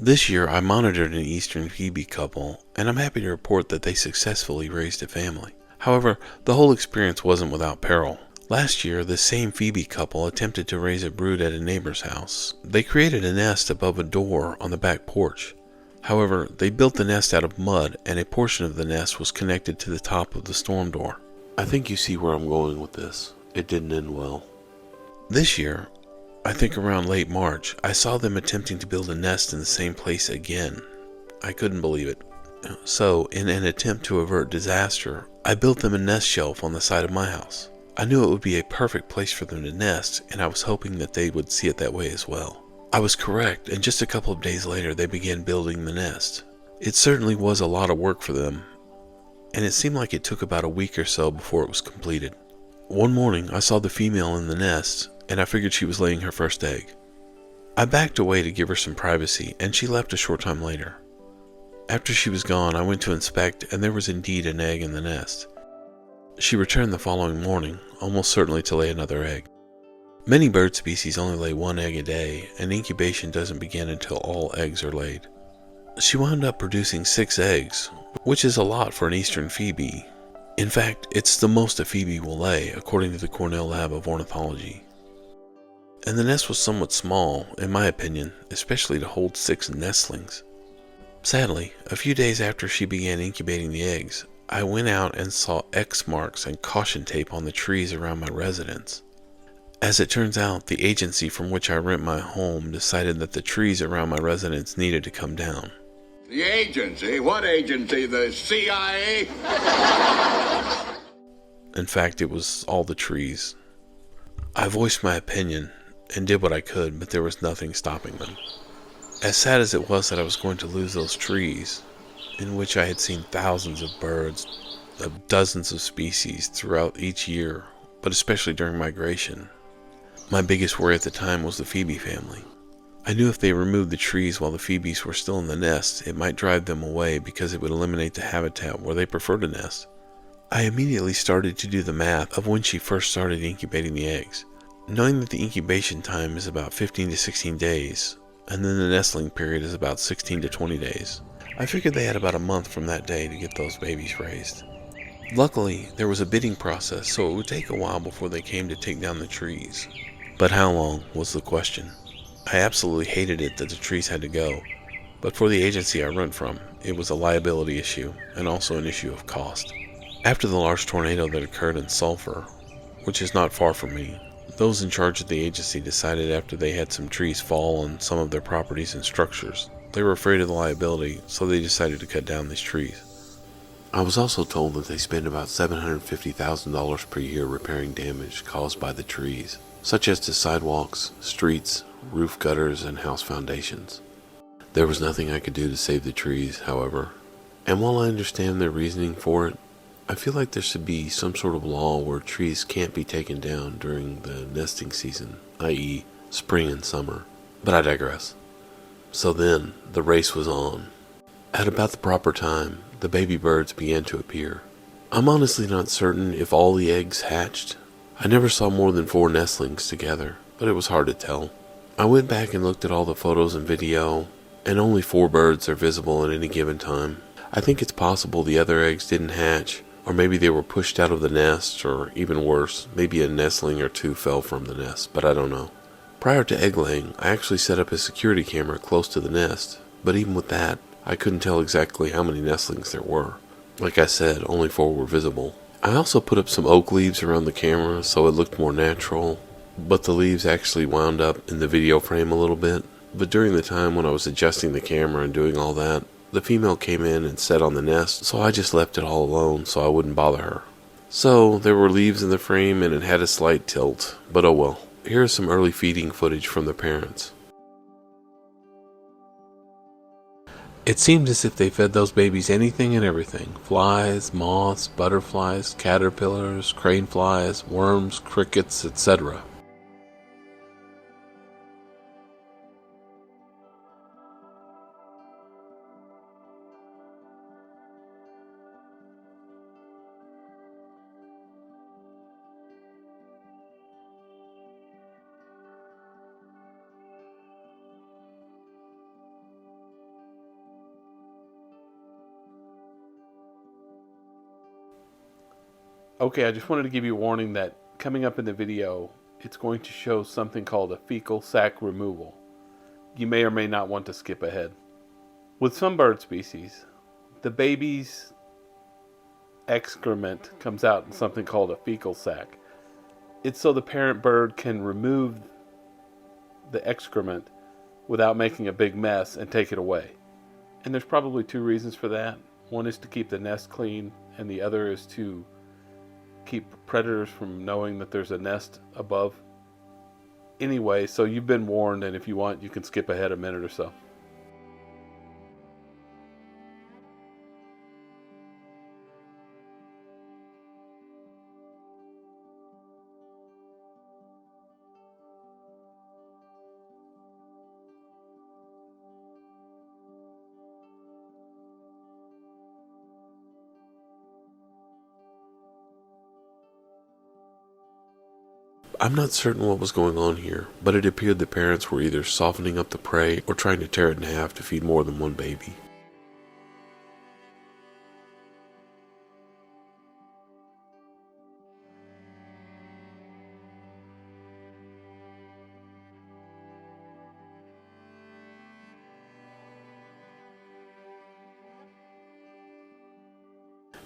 This year, I monitored an Eastern Phoebe couple, and I'm happy to report that they successfully raised a family. However, the whole experience wasn't without peril. Last year, this same Phoebe couple attempted to raise a brood at a neighbor's house. They created a nest above a door on the back porch. However, they built the nest out of mud, and a portion of the nest was connected to the top of the storm door. I think you see where I'm going with this. It didn't end well. This year, I think around late March, I saw them attempting to build a nest in the same place again. I couldn't believe it. So, in an attempt to avert disaster, I built them a nest shelf on the side of my house. I knew it would be a perfect place for them to nest, and I was hoping that they would see it that way as well. I was correct, and just a couple of days later they began building the nest. It certainly was a lot of work for them, and it seemed like it took about a week or so before it was completed. One morning I saw the female in the nest, and I figured she was laying her first egg. I backed away to give her some privacy, and she left a short time later. After she was gone, I went to inspect, and there was indeed an egg in the nest. She returned the following morning, almost certainly to lay another egg. Many bird species only lay one egg a day, and incubation doesn't begin until all eggs are laid. She wound up producing 6 eggs, which is a lot for an Eastern Phoebe. In fact, it's the most a Phoebe will lay, according to the Cornell Lab of Ornithology. And the nest was somewhat small, in my opinion, especially to hold 6 nestlings. Sadly, a few days after she began incubating the eggs, I went out and saw X marks and caution tape on the trees around my residence. As it turns out, the agency from which I rent my home decided that the trees around my residence needed to come down. The agency? What agency? The CIA? In fact, it was all the trees. I voiced my opinion and did what I could, but there was nothing stopping them. As sad as it was that I was going to lose those trees, in which I had seen thousands of birds, of dozens of species throughout each year, but especially during migration, my biggest worry at the time was the Phoebe family. I knew if they removed the trees while the Phoebes were still in the nest, it might drive them away because it would eliminate the habitat where they prefer to nest. I immediately started to do the math of when she first started incubating the eggs. Knowing that the incubation time is about 15 to 16 days, and then the nestling period is about 16 to 20 days, I figured they had about a month from that day to get those babies raised. Luckily, there was a bidding process, so it would take a while before they came to take down the trees. But how long was the question. I absolutely hated it that the trees had to go, but for the agency I rent from, it was a liability issue and also an issue of cost. After the large tornado that occurred in Sulphur, which is not far from me, those in charge of the agency decided after they had some trees fall on some of their properties and structures, they were afraid of the liability, so they decided to cut down these trees. I was also told that they spend about $750,000 per year repairing damage caused by the trees, such as to sidewalks, streets, roof gutters, and house foundations. There was nothing I could do to save the trees, however, and while I understand their reasoning for it, I feel like there should be some sort of law where trees can't be taken down during the nesting season, i.e. spring and summer. But I digress. So then, the race was on. At about the proper time, the baby birds began to appear. I'm honestly not certain if all the eggs hatched. I never saw more than 4 nestlings together, but it was hard to tell. I went back and looked at all the photos and video, and only 4 birds are visible at any given time. I think it's possible the other eggs didn't hatch, or maybe they were pushed out of the nest, or even worse, maybe a nestling or 2 fell from the nest, but I don't know. Prior to egg laying, I actually set up a security camera close to the nest, but even with that, I couldn't tell exactly how many nestlings there were. Like I said, only 4 were visible. I also put up some oak leaves around the camera so it looked more natural, but the leaves actually wound up in the video frame a little bit. But during the time when I was adjusting the camera and doing all that, the female came in and sat on the nest, so I just left it all alone so I wouldn't bother her. So there were leaves in the frame and it had a slight tilt, but oh well. Here is some early feeding footage from the parents. It seemed as if they fed those babies anything and everything. Flies, moths, butterflies, caterpillars, crane flies, worms, crickets, etc. Okay, I just wanted to give you a warning that coming up in the video, it's going to show something called a fecal sac removal. You may or may not want to skip ahead. With some bird species, the baby's excrement comes out in something called a fecal sac. It's so the parent bird can remove the excrement without making a big mess and take it away. And there's probably two reasons for that. One is to keep the nest clean, and the other is to keep predators from knowing that there's a nest above. Anyway, so you've been warned, and if you want, you can skip ahead a minute or so. I'm not certain what was going on here, but it appeared the parents were either softening up the prey or trying to tear it in half to feed more than one baby.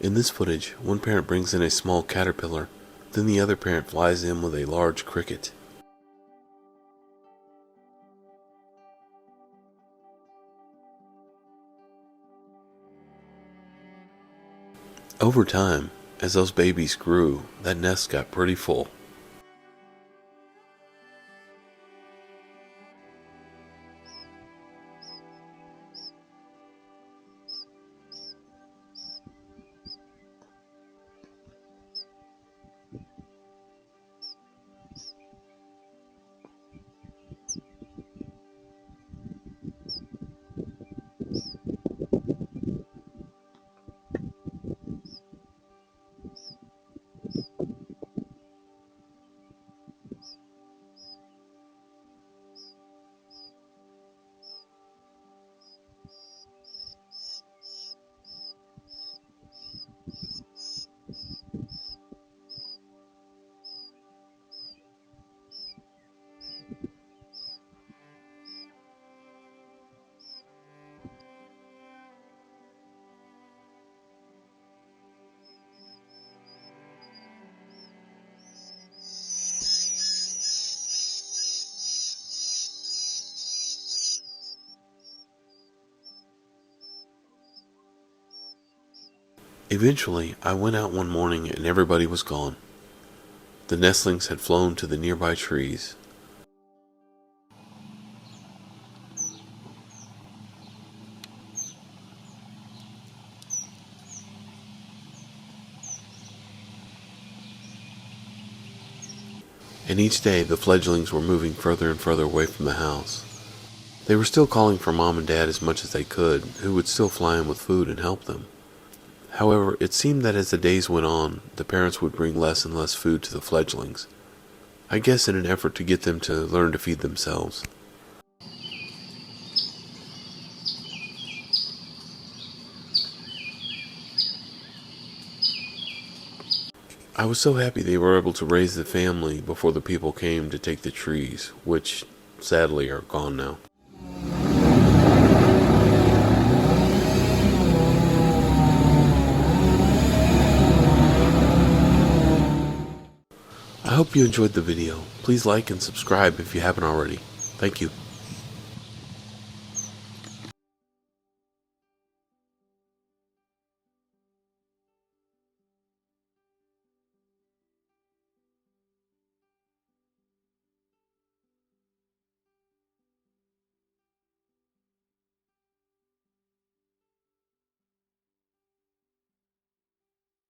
In this footage, one parent brings in a small caterpillar, then the other parent flies in with a large cricket. Over time, as those babies grew, that nest got pretty full. Eventually, I went out one morning and everybody was gone. The nestlings had flown to the nearby trees. And each day the fledglings were moving further and further away from the house. They were still calling for Mom and Dad as much as they could, who would still fly in with food and help them. However, it seemed that as the days went on, the parents would bring less and less food to the fledglings. I guess in an effort to get them to learn to feed themselves. I was so happy they were able to raise the family before the people came to take the trees, which sadly are gone now. I hope you enjoyed the video. Please like and subscribe if you haven't already. Thank you.